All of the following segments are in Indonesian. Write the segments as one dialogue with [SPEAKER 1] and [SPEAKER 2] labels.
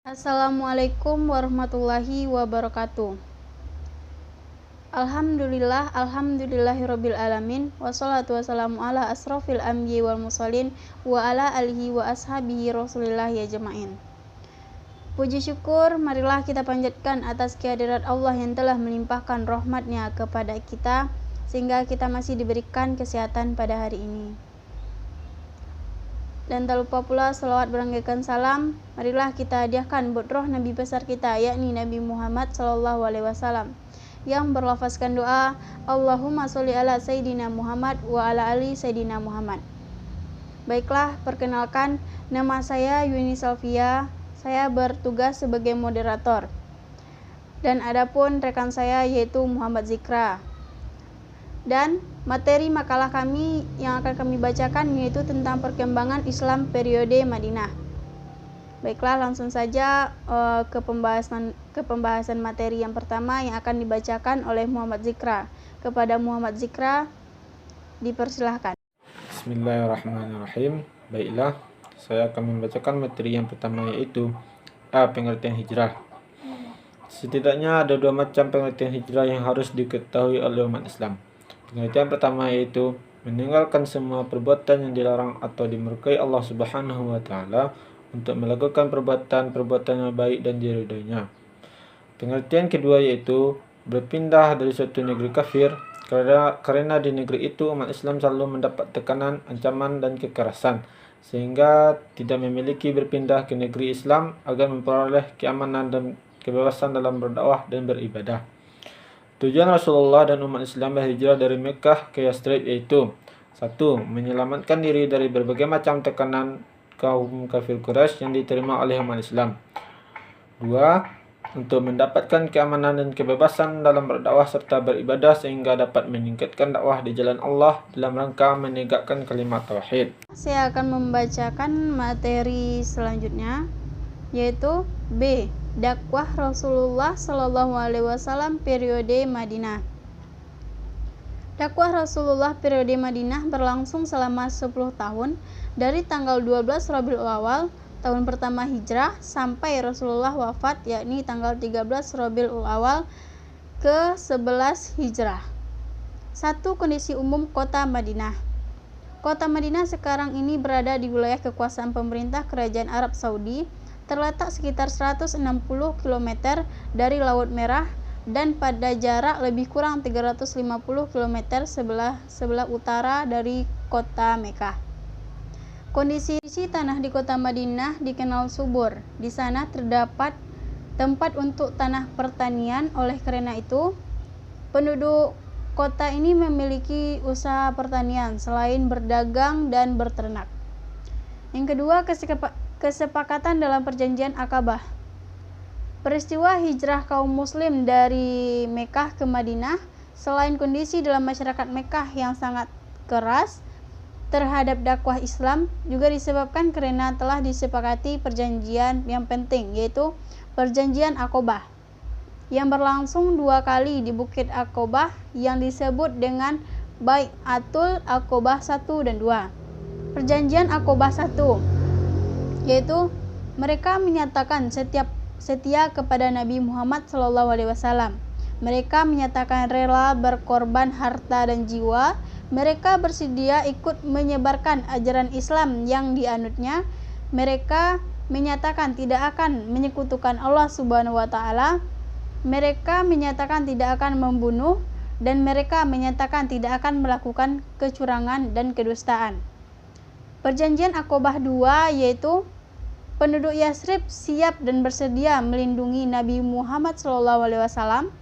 [SPEAKER 1] Assalamualaikum warahmatullahi wabarakatuh. Alhamdulillahirabbil alamin, wassalatu wassalamu ala asrofil anbiya'i wal mursalin wa ala alihi wa ashabihi rasulillah ya jama'in. Puji syukur marilah kita panjatkan atas kehadirat Allah yang telah melimpahkan rahmatnya kepada kita sehingga kita masih diberikan kesehatan pada hari ini. Dan tak lupa pula salawat berangkaikan salam marilah kita hadiahkan buat roh Nabi besar kita, yakni Nabi Muhammad SAW, yang berlafazkan doa Allahumma sholli ala Sayyidina Muhammad wa ala ali Sayyidina Muhammad. Baiklah, perkenalkan, nama saya Yuni Salvia. Saya bertugas sebagai moderator. Dan adapun rekan saya yaitu Muhammad Zikra. Dan materi makalah kami yang akan kami bacakan yaitu tentang perkembangan Islam periode Madinah. Baiklah, langsung saja ke pembahasan materi yang pertama yang akan dibacakan oleh Muhammad Zikra. Kepada Muhammad Zikra, dipersilahkan.
[SPEAKER 2] Bismillahirrahmanirrahim. Baiklah, saya akan membacakan materi yang pertama yaitu pengertian hijrah. Setidaknya ada dua macam pengertian hijrah yang harus diketahui oleh umat Islam. Pengertian pertama yaitu meninggalkan semua perbuatan yang dilarang atau dimurkai Allah Subhanahu wa taala untuk melakukan perbuatan yang baik dan diridhoinya. Pengertian kedua yaitu berpindah dari suatu negeri kafir karena di negeri itu umat Islam selalu mendapat tekanan, ancaman dan kekerasan sehingga tidak memiliki berpindah ke negeri Islam agar memperoleh keamanan dan kebebasan dalam berdakwah dan beribadah. Tujuan Rasulullah dan umat Islam berhijrah dari Mekah ke Yathrib yaitu 1. Menyelamatkan diri dari berbagai macam tekanan kaum kafir Quraisy yang diterima oleh umat Islam. 2. Untuk mendapatkan keamanan dan kebebasan dalam berdakwah serta beribadah sehingga dapat meningkatkan dakwah di jalan Allah dalam rangka menegakkan kalimat tauhid.
[SPEAKER 1] Saya akan membacakan materi selanjutnya yaitu B. Dakwah Rasulullah SAW periode Madinah. Dakwah Rasulullah periode Madinah berlangsung selama 10 tahun dari tanggal 12 Rabiul Awal tahun pertama Hijrah sampai Rasulullah wafat, yakni tanggal 13 Rabiul Awal ke-11 Hijrah. 1. Kondisi umum kota Madinah. Kota Madinah sekarang ini berada di wilayah kekuasaan pemerintah Kerajaan Arab Saudi, terletak sekitar 160 km dari Laut Merah dan pada jarak lebih kurang 350 km sebelah utara dari kota Mekah. Kondisi tanah di kota Madinah dikenal subur. Di sana terdapat tempat untuk tanah pertanian, oleh karena itu penduduk kota ini memiliki usaha pertanian selain berdagang dan berternak. Yang kedua, kesepakatan dalam perjanjian Aqabah. Peristiwa hijrah kaum muslim dari Mekah ke Madinah, selain kondisi dalam masyarakat Mekah yang sangat keras terhadap dakwah Islam, juga disebabkan karena telah disepakati perjanjian yang penting, yaitu perjanjian Aqabah yang berlangsung 2 kali di Bukit Aqabah yang disebut dengan Bai'atul Aqabah 1 dan 2. Perjanjian Aqabah 1 yaitu mereka menyatakan setia kepada Nabi Muhammad SAW. Mereka menyatakan rela berkorban harta dan jiwa. Mereka bersedia ikut menyebarkan ajaran Islam yang dianutnya. Mereka menyatakan tidak akan menyekutukan Allah Subhanahu wa taala. Mereka menyatakan tidak akan membunuh, dan mereka menyatakan tidak akan melakukan kecurangan dan kedustaan. Perjanjian Aqabah 2 yaitu penduduk Yathrib siap dan bersedia melindungi Nabi Muhammad SAW.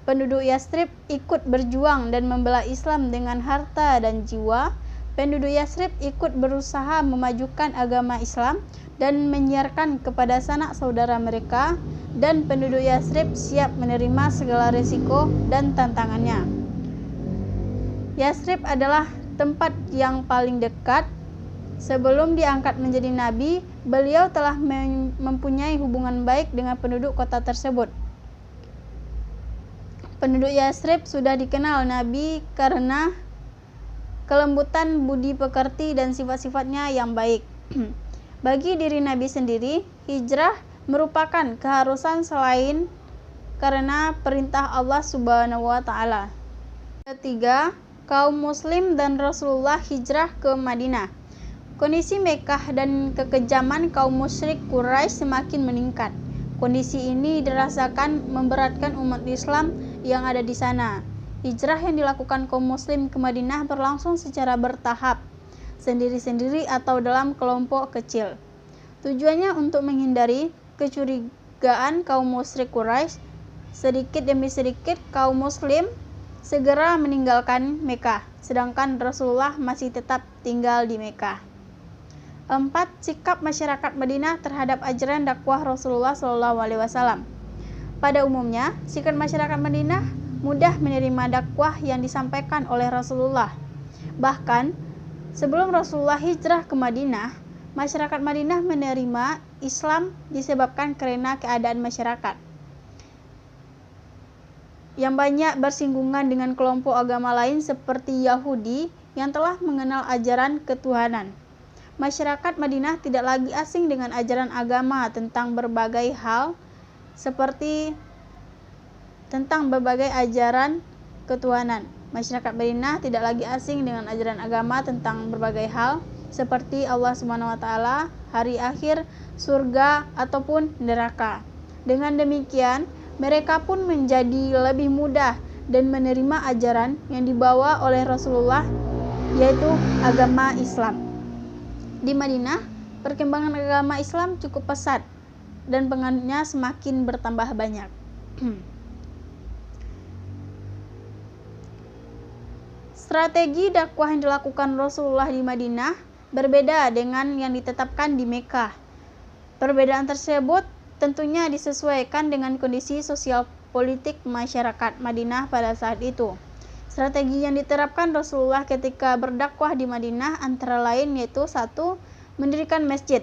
[SPEAKER 1] Penduduk Yathrib ikut berjuang dan membela Islam dengan harta dan jiwa. Penduduk Yathrib ikut berusaha memajukan agama Islam dan menyiarkan kepada sanak saudara mereka. Dan penduduk Yathrib siap menerima segala risiko dan tantangannya. Yathrib adalah tempat yang paling dekat. Sebelum diangkat menjadi nabi, beliau telah mempunyai hubungan baik dengan penduduk kota tersebut. Penduduk Yathrib sudah dikenal nabi karena kelembutan budi pekerti dan sifat-sifatnya yang baik. Bagi diri nabi sendiri, hijrah merupakan keharusan selain karena perintah Allah Subhanahu wa taala. Ketiga, kaum muslim dan Rasulullah hijrah ke Madinah. Kondisi Mekkah dan kekejaman kaum musyrik Quraisy semakin meningkat. Kondisi ini dirasakan memberatkan umat Islam yang ada di sana. Hijrah yang dilakukan kaum muslim ke Madinah berlangsung secara bertahap, sendiri-sendiri atau dalam kelompok kecil. Tujuannya untuk menghindari kecurigaan kaum musyrik Quraisy. Sedikit demi sedikit kaum muslim segera meninggalkan Mekkah, sedangkan Rasulullah masih tetap tinggal di Mekkah. 4. Sikap masyarakat Madinah terhadap ajaran dakwah Rasulullah SAW. Pada umumnya, sikap masyarakat Madinah mudah menerima dakwah yang disampaikan oleh Rasulullah. Bahkan, sebelum Rasulullah hijrah ke Madinah, masyarakat Madinah menerima Islam disebabkan karena keadaan masyarakat yang banyak bersinggungan dengan kelompok agama lain seperti Yahudi yang telah mengenal ajaran ketuhanan. Masyarakat Madinah tidak lagi asing dengan ajaran agama tentang berbagai hal seperti tentang berbagai ajaran ketuhanan. Masyarakat Madinah tidak lagi asing dengan ajaran agama tentang berbagai hal seperti Allah Subhanahu wa taala, hari akhir, surga ataupun neraka. Dengan demikian, mereka pun menjadi lebih mudah dan menerima ajaran yang dibawa oleh Rasulullah, yaitu agama Islam. Di Madinah, perkembangan agama Islam cukup pesat dan penganutnya semakin bertambah banyak. Strategi dakwah yang dilakukan Rasulullah di Madinah berbeda dengan yang ditetapkan di Mekkah. Perbedaan tersebut tentunya disesuaikan dengan kondisi sosial politik masyarakat Madinah pada saat itu. Strategi yang diterapkan Rasulullah ketika berdakwah di Madinah antara lain yaitu 1. Mendirikan masjid,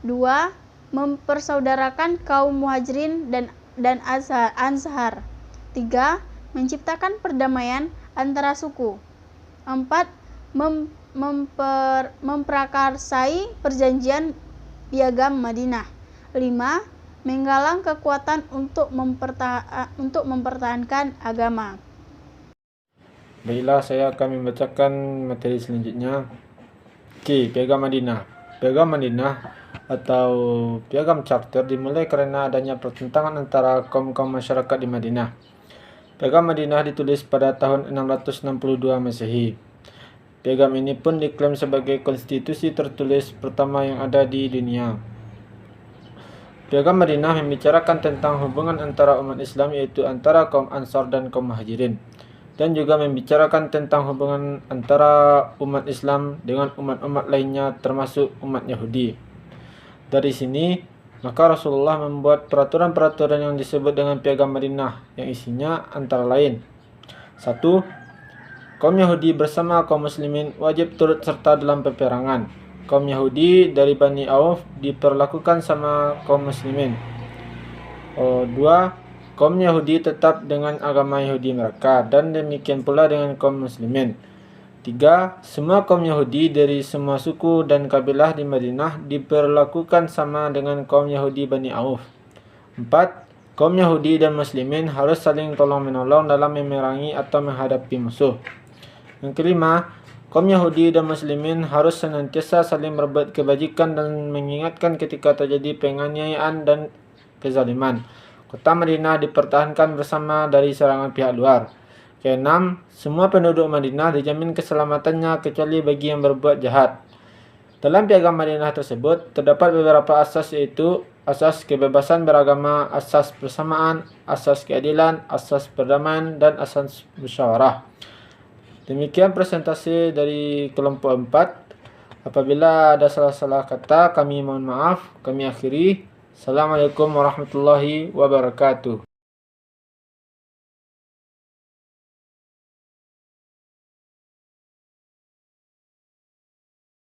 [SPEAKER 1] 2. Mempersaudarakan kaum muhajirin dan ansar, 3. Menciptakan perdamaian antara suku, 4. Memprakarsai perjanjian piagam Madinah, 5. Menggalang kekuatan untuk mempertahankan agama.
[SPEAKER 2] Baiklah, saya akan membacakan materi selanjutnya. Piagam Madinah. Piagam Madinah atau Piagam Charter dimulai karena adanya pertentangan antara kaum-kaum masyarakat di Madinah. Piagam Madinah ditulis pada tahun 662 Masehi. Piagam ini pun diklaim sebagai konstitusi tertulis pertama yang ada di dunia. Piagam Madinah membicarakan tentang hubungan antara umat Islam yaitu antara kaum Ansar dan kaum Muhajirin, dan juga membicarakan tentang hubungan antara umat Islam dengan umat-umat lainnya termasuk umat Yahudi. Dari sini, maka Rasulullah membuat peraturan-peraturan yang disebut dengan Piagam Madinah yang isinya antara lain: 1. Kaum Yahudi bersama kaum muslimin wajib turut serta dalam peperangan. Kaum Yahudi dari Bani Auf diperlakukan sama kaum muslimin. 2. Kaum Yahudi tetap dengan agama Yahudi mereka, dan demikian pula dengan kaum muslimin. 3. Semua kaum Yahudi dari semua suku dan kabilah di Madinah diperlakukan sama dengan kaum Yahudi Bani Auf. 4. Kaum Yahudi dan muslimin harus saling tolong-menolong dalam memerangi atau menghadapi musuh. Yang kelima, kaum Yahudi dan muslimin harus senantiasa saling berbuat kebajikan dan mengingatkan ketika terjadi penganiayaan dan kezaliman. Kota Madinah dipertahankan bersama dari serangan pihak luar. Keenam, semua penduduk Madinah dijamin keselamatannya kecuali bagi yang berbuat jahat. Dalam Piagam Madinah tersebut terdapat beberapa asas, yaitu asas kebebasan beragama, asas persamaan, asas keadilan, asas perdamaian, dan asas musyawarah. Demikian presentasi dari kelompok 4. Apabila ada salah-salah kata, kami mohon maaf. Kami akhiri. Assalamualaikum warahmatullahi wabarakatuh.